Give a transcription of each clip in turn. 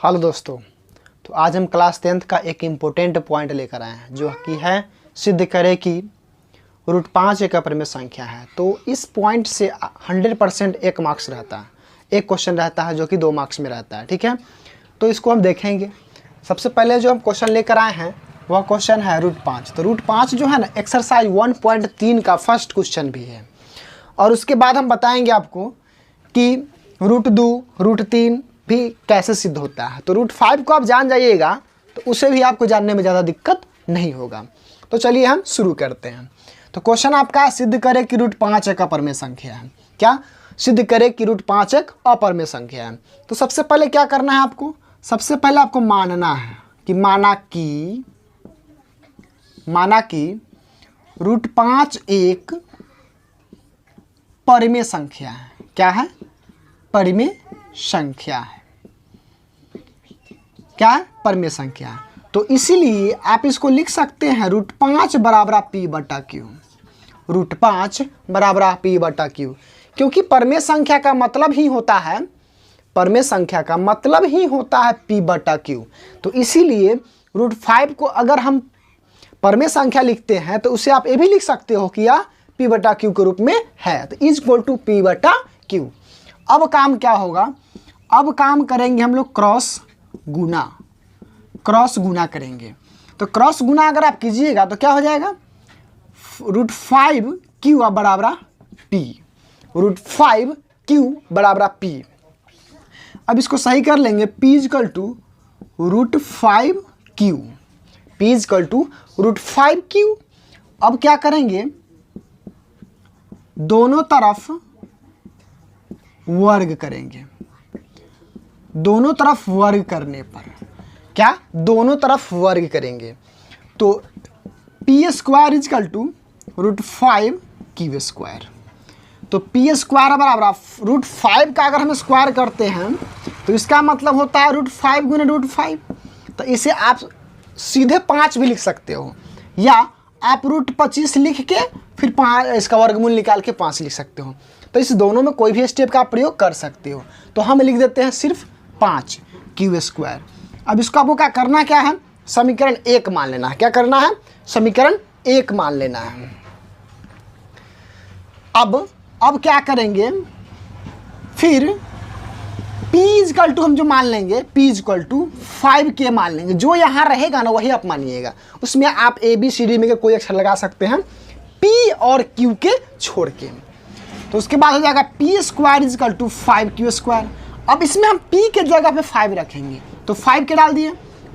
Hello दोस्तों, तो आज हम क्लास 10th का एक इम्पोर्टेंट पॉइंट लेकर आए हैं जो कि है सिद्ध करें कि √5 एक अपरिमेय संख्या है। तो इस पॉइंट से 100% 1 मार्क्स रहता है, एक क्वेश्चन रहता है जो कि 2 मार्क्स में रहता है। ठीक है, तो इसको हम देखेंगे। सबसे पहले जो हम क्वेश्चन लेकर आए हैं वह क्वेश्चन है √5। तो √5 जो है ना एक्सरसाइज 1.3 का फर्स्ट क्वेश्चन भी है, और उसके बाद हम बताएंगे आपको कि √2 √3 भी कैसे सिद्ध होता है। तो √5 को आप जान जाइएगा तो उसे भी आपको जानने में ज़्यादा दिक्कत नहीं होगा। तो चलिए हम शुरू करते हैं। तो क्वेश्चन आपका सिद्ध करे कि √5 एक अपरिमेय संख्या है। क्या सिद्ध करे कि √5 एक अपरिमेय संख्या है। तो सबसे पहले क्या करना है आपको, सबसे पहले आपको मानना है कि माना कि √5 एक परिमेय संख्या है। क्या है? परिमेय संख्या है। क्या है? परिमेय संख्या है। तो इसीलिए आप इसको लिख सकते हैं √5 बराबर P/Q। √5 बराबर P/Q, क्योंकि परिमेय संख्या का मतलब ही होता है, परिमेय संख्या का मतलब ही होता है P/Q। तो इसीलिए √5 को अगर हम परिमेय संख्या लिखते हैं तो उसे आप ये भी लिख सकते हो कि यह P/Q के रूप में है। तो = P/Q। अब काम क्या होगा, अब काम करेंगे हम लोग क्रॉस गुना करेंगे। तो क्रॉस गुना अगर आप कीजिएगा तो क्या हो जाएगा, √5Q बराबर P, √5Q बराबर P। अब इसको सही कर लेंगे, P = √5Q, P = √5Q। अब क्या करेंगे, दोनों तरफ वर्ग करेंगे। दोनों तरफ वर्ग करने पर क्या, दोनों तरफ वर्ग करेंगे तो P² = √5Q²। तो P² बराबर √5 का अगर हम स्क्वायर करते हैं तो इसका मतलब होता है √5 × √5। तो इसे आप सीधे 5 भी लिख सकते हो, या आप √25 लिख के फिर 5 इसका वर्गमूल निकाल के 5 लिख सकते हो। तो इस दोनों में कोई भी स्टेप का प्रयोग कर सकते हो। तो हम लिख देते हैं सिर्फ 5Q²। अब इसको आपको क्या करना, क्या है, समीकरण 1 मान लेना है। क्या करना है, समीकरण 1 मान लेना है। अब क्या करेंगे, फिर P = हम जो मान लेंगे, P = 5K मान लेंगे। जो यहाँ रहेगा ना वही आप मानिएगा, उसमें आप ABCD में के कोई अक्षर लगा सकते हैं P और Q के छोड़ के। तो उसके बाद हो जाएगा P² = 5Q²। अब इसमें हम P के जगह पे 5 रखेंगे, तो 5 के डाल दिए।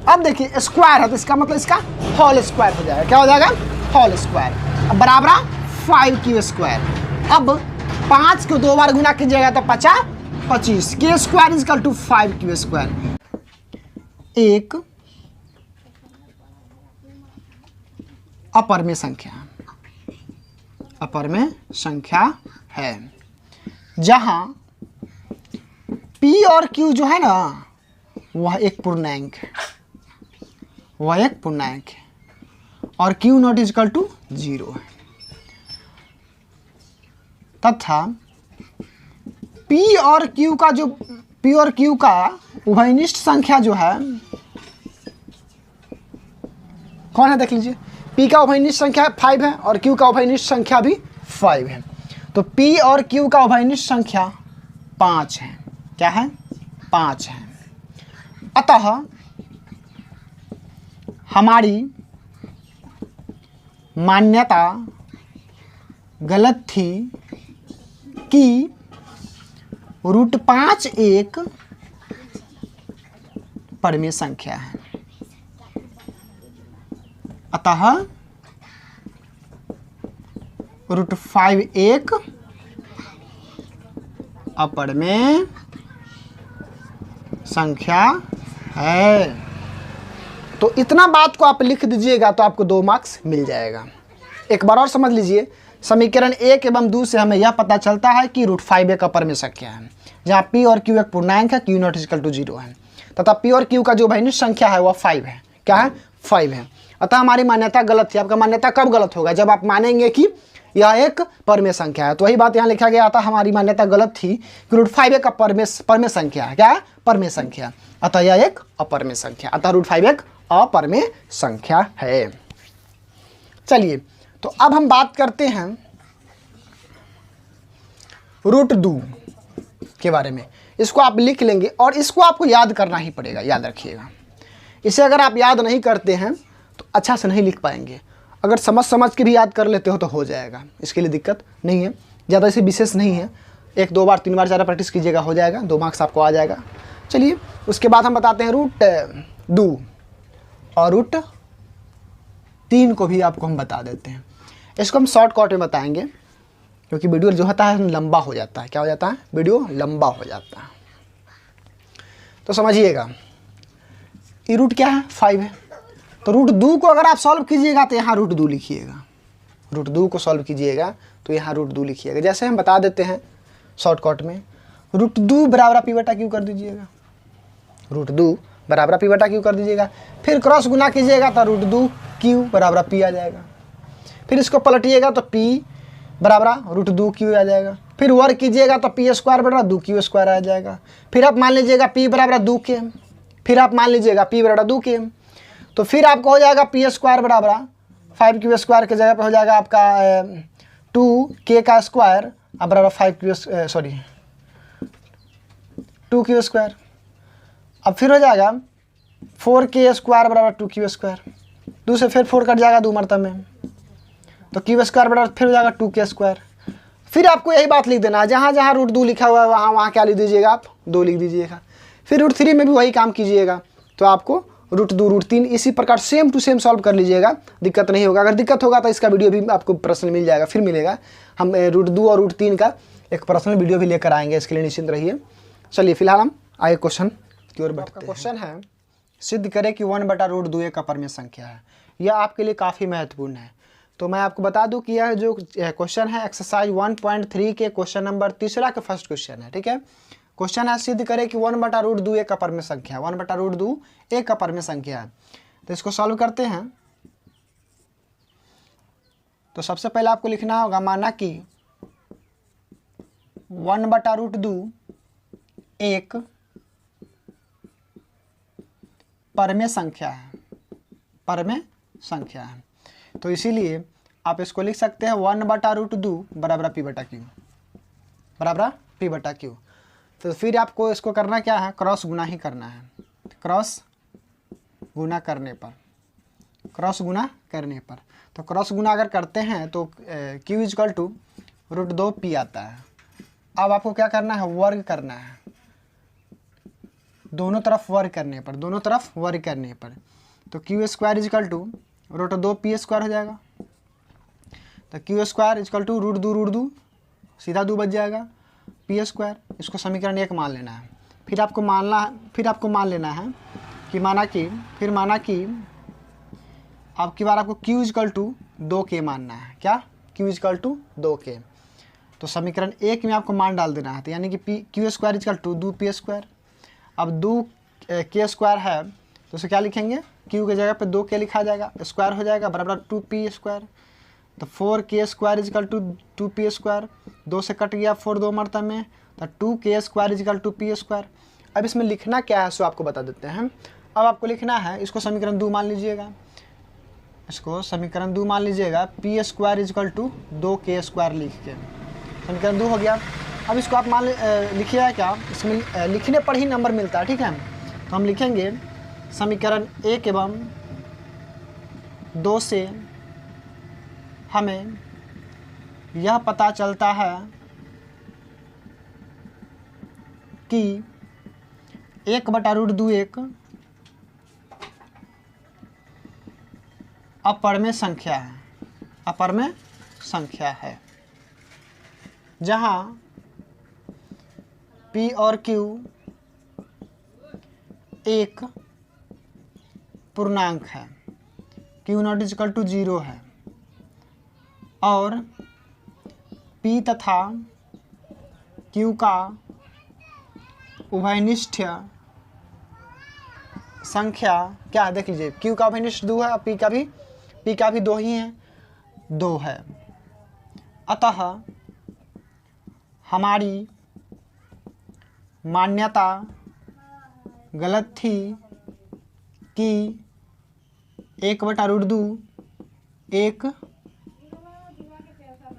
अब देखिए स्क्वायर है तो इसका मतलब इसका होल स्क्वायर हो जाएगा। क्या हो जाएगा, होल स्क्वायर। अब बराबर 5Q²। अब 5 को 2 बार गुना कीजिएगा तो 25, K² = 5Q²। एक अपरिमेय संख्या है जहां P और Q जो है ना वह एक पूर्णांक है, और Q ≠ 0 है, तथा P और Q का उभयनिष्ठ संख्या जो है कौन है, देख लीजिए। P का उभयनिष्ठ संख्या 5 है और Q का उभयनिष्ठ संख्या भी 5 है। तो P और Q का उभयनिष्ठ संख्या 5 है। क्या है, 5 है। अतः हमारी मान्यता गलत थी कि √5 एक परिमेय संख्या है। अतः √5 एक अपरिमेय संख्या है। तो इतना बात को आप लिख दीजिएगा तो आपको 2 मार्क्स मिल जाएगा। एक बार और समझ लीजिए, समीकरण 1 एवं 2 से हमें यह पता चलता है कि √5 एक अपरिमेय संख्या है जहां P और Q एक पूर्णांक है, Q ≠ 0 है, तथा P और Q का जो उभयनिष्ठ संख्या है वह 5 है। क्या है, 5 है। अतः हमारी मान्यता गलत थी। आपका मान्यता कब गलत होगा, जब आप मानेंगे कि यह एक परमेय संख्या है। तो वही बात यहाँ लिखा गया था, हमारी मान्यता गलत थी कि √5 एक परमेय संख्या है। क्या है? परमेय संख्या, अतः यह एक अपरमेय संख्या, अतः √5 एक अपरमेय संख्या है। चलिए तो अब हम बात करते हैं √2 के बारे में। इसको आप लिख लेंगे और इसको आपको याद करना ही पड़ेगा, याद रखिएगा। इसे अगर आप याद नहीं करते हैं तो अच्छा से नहीं लिख पाएंगे। अगर समझ समझ के भी याद कर लेते हो तो हो जाएगा, इसके लिए दिक्कत नहीं है, ज़्यादा इसे विशेष नहीं है। 1-2 बार 3 बार ज़्यादा प्रैक्टिस कीजिएगा, हो जाएगा, 2 मार्क्स आपको आ जाएगा। चलिए उसके बाद हम बताते हैं √2 और √3 को भी आपको हम बता देते हैं। इसको हम शॉर्टकट में बताएंगे क्योंकि वीडियो जो होता है लंबा हो जाता है। क्या हो जाता है? वीडियो लंबा हो जाता है। तो समझिएगा, ये रूट क्या है? 5 है। तो √2 को अगर आप सॉल्व कीजिएगा तो यहाँ √2 लिखिएगा। √2 को सॉल्व कीजिएगा तो यहाँ √2 लिखिएगा। जैसे हम बता देते हैं शॉर्टकट में, √2 बराबर p/q कर दीजिएगा। √2 बराबर p/q कर दीजिएगा। फिर क्रॉस गुना कीजिएगा तो √2q बराबर p आ जाएगा। फिर इसको पलटिएगा तो p बराबर √2q आ जाएगा। फिर वर्ग कीजिएगा तो p² बराबर 2q² आ जाएगा। फिर आप मान लीजिएगा p बराबर 2k, फिर आप मान लीजिएगा p बराबर 2k, तो फिर आपको हो जाएगा p² बराबर 5q² के जगह पे हो जाएगा आपका 2k² बराबर 2q²। अब फिर हो जाएगा 4k² बराबर 2q²। 2 से फिर 4 कट जाएगा 2 मरतब में, तो q² बराबर फिर हो जाएगा 2k²। फिर आपको यही बात लिख देना है, जहाँ जहाँ √2 लिखा हुआ है वहाँ वहाँ क्या लिख दीजिएगा? आप 2 लिख दीजिएगा। फिर √3 में भी वही काम कीजिएगा, तो आपको √2 √3 इसी प्रकार सेम टू सेम सॉल्व कर लीजिएगा, दिक्कत नहीं होगा। अगर दिक्कत होगा तो इसका वीडियो भी आपको पर्सनल मिल जाएगा, फिर मिलेगा। हम √2 और √3 का एक पर्सनल वीडियो भी लेकर आएंगे, इसके लिए निश्चिंत रहिए। चलिए फिलहाल हम आगे क्वेश्चन की ओर बढ़ते हैं। क्वेश्चन है, सिद्ध करें कि 1/√2 एक अपरमेय संख्या है। यह आपके लिए काफ़ी महत्वपूर्ण है। तो मैं आपको बता दूं कि यह जो क्वेश्चन है एक्सरसाइज 1.3 के क्वेश्चन नंबर 3 का फर्स्ट क्वेश्चन है। ठीक है, क्वेश्चन है सिद्ध करें कि 1/√2 एक अपरमेय संख्या है। 1/√2 एक अपरमेय संख्या है। तो इसको सॉल्व करते हैं। तो सबसे पहले आपको लिखना होगा, माना कि 1/√2 एक परमेय संख्या है, परमेय संख्या है। तो इसीलिए आप इसको लिख सकते हैं 1/√2 बराबर p/q, बराबर p/q। तो फिर आपको इसको करना क्या है? क्रॉस गुना ही करना है। क्रॉस गुना करने पर, क्रॉस गुना करने पर, तो क्रॉस गुना अगर करते हैं तो q = √2p आता है। अब आपको क्या करना है? वर्ग करना है, दोनों तरफ वर्ग करने पर, दोनों तरफ वर्ग करने पर। तो q² = √2p² हो जाएगा। तो q² = √2 सीधा 2 बच जाएगा, p²। इसको समीकरण 1 मान लेना है। फिर आपको मान लेना है कि माना कि अब की बार आपको q = 2k मानना है। क्या? q = 2k। तो समीकरण 1 में आपको मान डाल देना है, तो यानी कि q² = 2p²। अब 2k² है तो उसे क्या लिखेंगे? q के जगह पे 2k लिखा जाएगा, स्क्वायर हो जाएगा बराबर 2p²। तो 4k² = 2p²। 2 से कट गया 4 2 मरतब में, तो 2k² = 2p²। अब इसमें लिखना क्या है सो आपको बता देते हैं। अब आपको लिखना है, इसको समीकरण 2 मान लीजिएगा, इसको समीकरण 2 मान लीजिएगा, p² = 2k² लिख के समीकरण 2 हो गया। अब इसको आप लिखिएगा क्या? इसमें लिखने पर ही नंबर मिलता है। ठीक है, तो हम लिखेंगे समीकरण 1 एवं 2 से हमें यह पता चलता है कि 1/√2 एक अपरमेय संख्या है, अपरमेय संख्या है, जहाँ p और q एक पूर्णांक है, q0 = 0 है, और p तथा q का उभयनिष्ठ संख्या क्या है? देख लीजिए, q का उभयनिष्ठ 2 है और p का भी 2 ही है, 2 है। अतः हमारी मान्यता गलत थी कि 1/√2 एक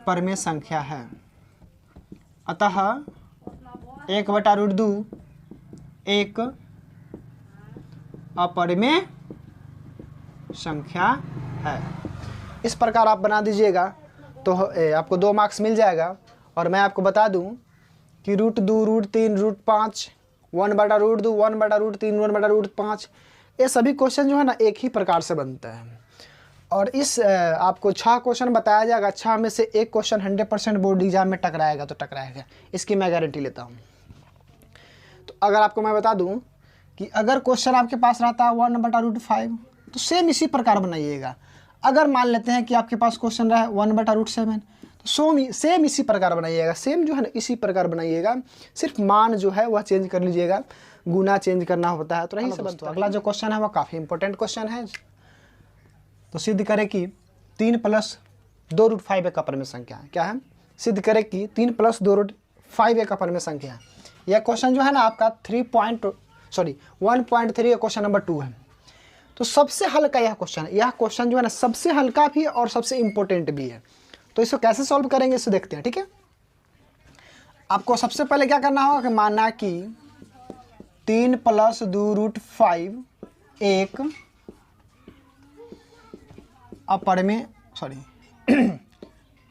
परमेय संख्या है, अतः 1/√2 एक अपरिमेय संख्या है। इस प्रकार आप बना दीजिएगा तो आपको 2 मार्क्स मिल जाएगा। और मैं आपको बता दूं कि √2, √3, √5, 1/√2, 1/√3, 1/√5 ये सभी क्वेश्चन जो है ना एक ही प्रकार से बनते हैं। और इस आपको 6 क्वेश्चन बताया जाएगा, 6 में से एक क्वेश्चन 100% बोर्ड एग्जाम में टकराएगा तो टकराएगा, इसकी मैं गारंटी लेता हूँ। तो अगर आपको मैं बता दूं कि अगर क्वेश्चन आपके पास रहता है 1/√5 तो सेम इसी प्रकार बनाइएगा। अगर मान लेते हैं कि आपके पास क्वेश्चन रहा है 1/√7 तो सेम इसी प्रकार बनाइएगा, सेम जो है ना इसी प्रकार बनाइएगा, सिर्फ मान जो है वह चेंज कर लीजिएगा, गुना चेंज करना होता है। तो नहीं से बनता। अगला जो क्वेश्चन है वह काफ़ी इंपॉर्टेंट क्वेश्चन है। तो सिद्ध करें कि 3 + 2√5 एक अपरिमेय संख्या है। क्या है? सिद्ध करें कि 3 + 2√5 एक अपरिमेय संख्या है। यह क्वेश्चन जो है ना आपका 1.3 क्वेश्चन नंबर 2 है। तो सबसे हल्का यह क्वेश्चन है। यह क्वेश्चन जो है ना सबसे हल्का भी है और सबसे इम्पोर्टेंट भी है। तो इसको कैसे सॉल्व करेंगे इसे देखते हैं। ठीक है, आपको सबसे पहले क्या करना होगा कि मानना कि 3 + 2√5 एक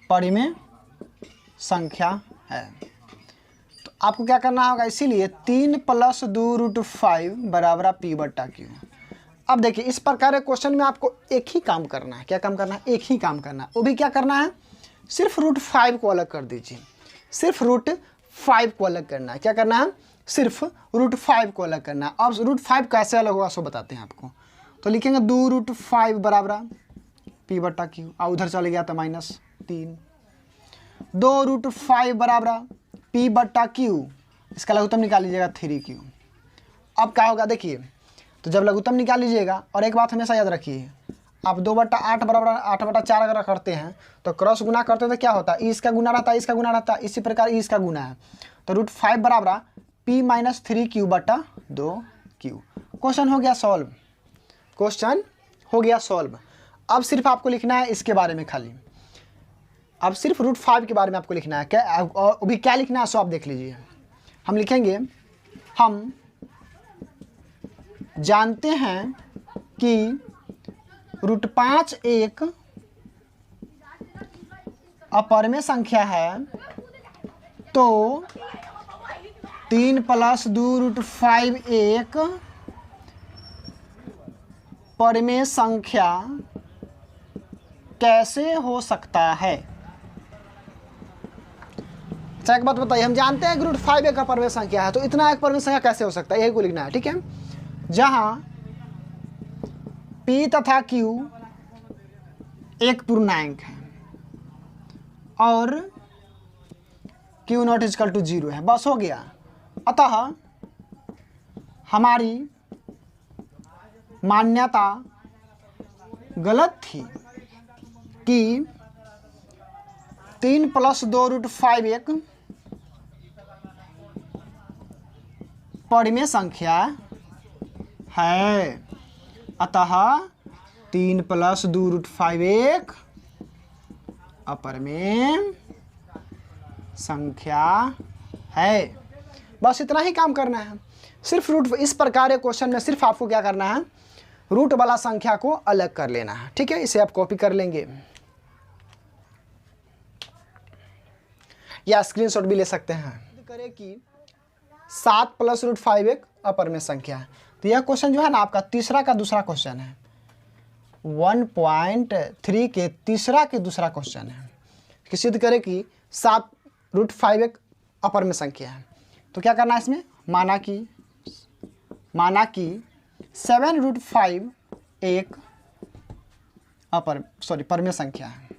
परिमेय संख्या है। तो आपको क्या करना होगा, इसीलिए 3 + 2√5 = p/q। अब देखिए इस प्रकार के क्वेश्चन में आपको एक ही काम करना है। क्या काम करना है? एक ही काम करना है। वो भी क्या करना है? सिर्फ √5 को अलग कर दीजिए, सिर्फ √5 को अलग करना है। क्या करना है? सिर्फ √5 को अलग करना है। अब √5 कैसे अलग होगा सो बताते हैं आपको। तो लिखेंगे 2√5 = p/q, और उधर चले गया तो -3। 2√5 = p/q, इसका लघुत्तम निकाल लीजिएगा 3q। अब क्या होगा देखिए, तो जब लघुत्तम निकाल लीजिएगा, और एक बात हमेशा याद रखिए, आप 2/8 = 8/4 अगर करते हैं तो क्रॉस गुना करते हैं तो क्या होता है? ई इसका गुना रहता है, इसका गुना रहता है, इसी प्रकार ई इसका गुना है। तो √5 = p - 3q/2q। क्वेश्चन हो गया सॉल्व, क्वेश्चन हो गया सॉल्व। अब सिर्फ आपको लिखना है इसके बारे में खाली, अब सिर्फ √5 के बारे में आपको लिखना है। क्या अभी क्या लिखना है सो आप देख लीजिए। हम लिखेंगे, हम जानते हैं कि √5 एक अपरिमेय संख्या है, तो 3 + 2√5 एक परिमेय संख्या कैसे हो सकता है? अच्छा एक बात बताइए, हम जानते हैं कि √5 एक अपरिमेय संख्या है, तो इतना एक परिमेय संख्या कैसे हो सकता है? यही को लिखना है। ठीक है, जहां p तथा q एक पूर्णांक है और q0 = 0 है, बस हो गया। अतः हमारी मान्यता गलत थी कि 3 + 2√5 एक परिमेय संख्या है, अतः 3 + 2√5 एक अपरिमेय संख्या है। बस इतना ही काम करना है। सिर्फ रूट, इस प्रकार के क्वेश्चन में सिर्फ आपको क्या करना है, रूट वाला संख्या को अलग कर लेना है। ठीक है, इसे आप कॉपी कर लेंगे या स्क्रीनशॉट भी ले सकते हैं। करें कि 7 + √5 एक अपरिमेय संख्या है। तो यह क्वेश्चन जो है ना आपका तीसरा का दूसरा क्वेश्चन है, 1.3 के तीसरा के दूसरा क्वेश्चन है कि सिद्ध करें कि 7 √5 एक अपरिमेय संख्या है। तो क्या करना है इसमें, माना कि 7 √5 एक परिमेय संख्या है,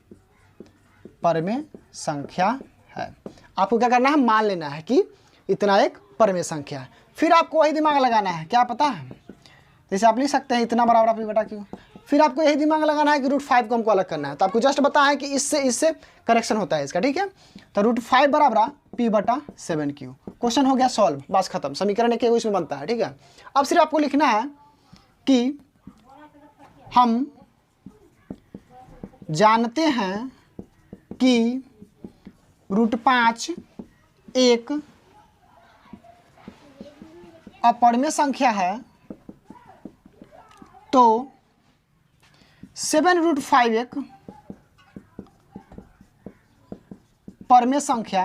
परिमेय संख्या है। आपको क्या करना है, मान लेना है कि इतना एक परिमेय संख्या है। फिर आपको वही दिमाग लगाना है, क्या पता है, जैसे आप लिख सकते हैं इतना बराबर p/q, फिर आपको यही दिमाग लगाना है कि √5 को हमको अलग करना है। तो आपको जस्ट बताया है कि इससे करेक्शन होता है इसका, ठीक है। तो √5 बराबर p/7q। क्वेश्चन हो गया सॉल्व, बस खत्म। समीकरण एक इसमें बनता है, ठीक है। अब सिर्फ आपको लिखना है कि हम जानते हैं कि √5 एक अपरिमेय संख्या है, तो 7√5 एक परिमेय संख्या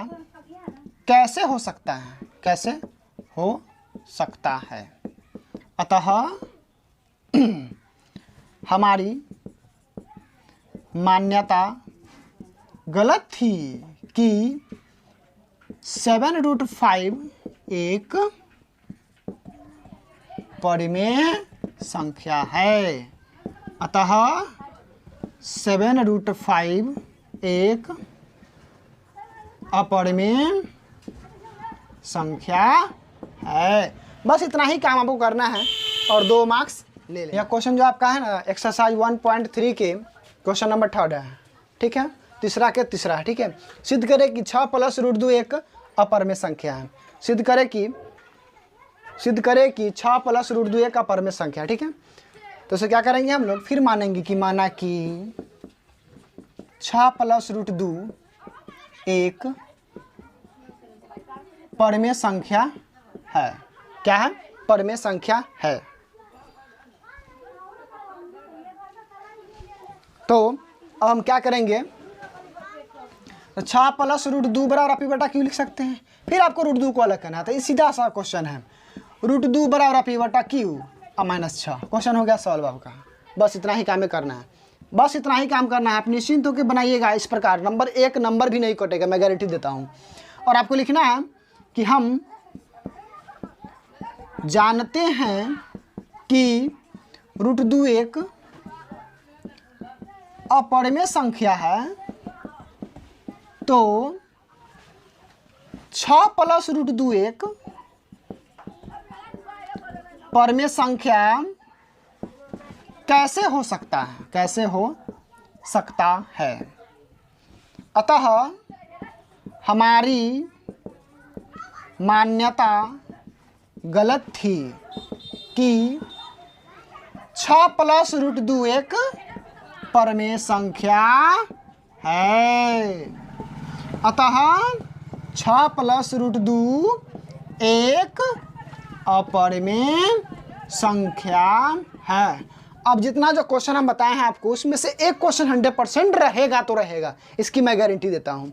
कैसे हो सकता है, कैसे हो सकता है। अतः हमारी मान्यता गलत थी कि 7√5 एक परिमेय संख्या है। अतः 7√5 एक अपरिमेय संख्या है। बस इतना ही काम आपको करना है और 2 मार्क्स ले लें। यह क्वेश्चन जो आपका है ना एक्सरसाइज 1.3 के क्वेश्चन नंबर 3 है, ठीक है। तीसरा के तीसरा है, ठीक है। सिद्ध करें कि 6 + √2 एक अपरिमेय संख्या है। सिद्ध करें कि 6 + √2 एक अपरिमेय संख्या, ठीक है। तो इसे क्या करेंगे हम लोग, फिर मानेंगे कि माना कि 6 + √2 एक परिमेय संख्या है। क्या है? परिमेय संख्या है। तो अब हम क्या करेंगे, तो 6 + √2 बराबर p/q लिख सकते हैं। फिर आपको √2 को अलग करना है। तो ये सीधा सा क्वेश्चन है, √2 बराबर p/q -6। क्वेश्चन हो गया सॉल्व आपका। बस इतना ही काम करना है, बस इतना ही काम करना है। आप निश्चिंत होकर बनाइएगा इस प्रकार, नंबर एक नंबर भी नहीं कटेगा, मैं गारंटी देता हूँ। और आपको लिखना है कि हम जानते हैं कि √2 एक अपरिमेय संख्या है, तो 6 + √2 एक परिमेय संख्या कैसे हो सकता है, कैसे हो सकता है। अतः हमारी मान्यता गलत थी कि 6 + √2 एक परिमेय संख्या है। अतः 6 + √2 एक अपरिमेय संख्या है। अब जितना जो क्वेश्चन हम बताए हैं आपको, उसमें से एक क्वेश्चन 100% रहेगा तो रहेगा, इसकी मैं गारंटी देता हूं।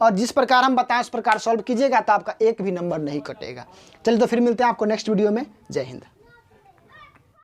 और जिस प्रकार हम बताएं उस प्रकार सॉल्व कीजिएगा तो आपका एक भी नंबर नहीं कटेगा। चलिए तो फिर मिलते हैं आपको नेक्स्ट वीडियो में। जय हिंद।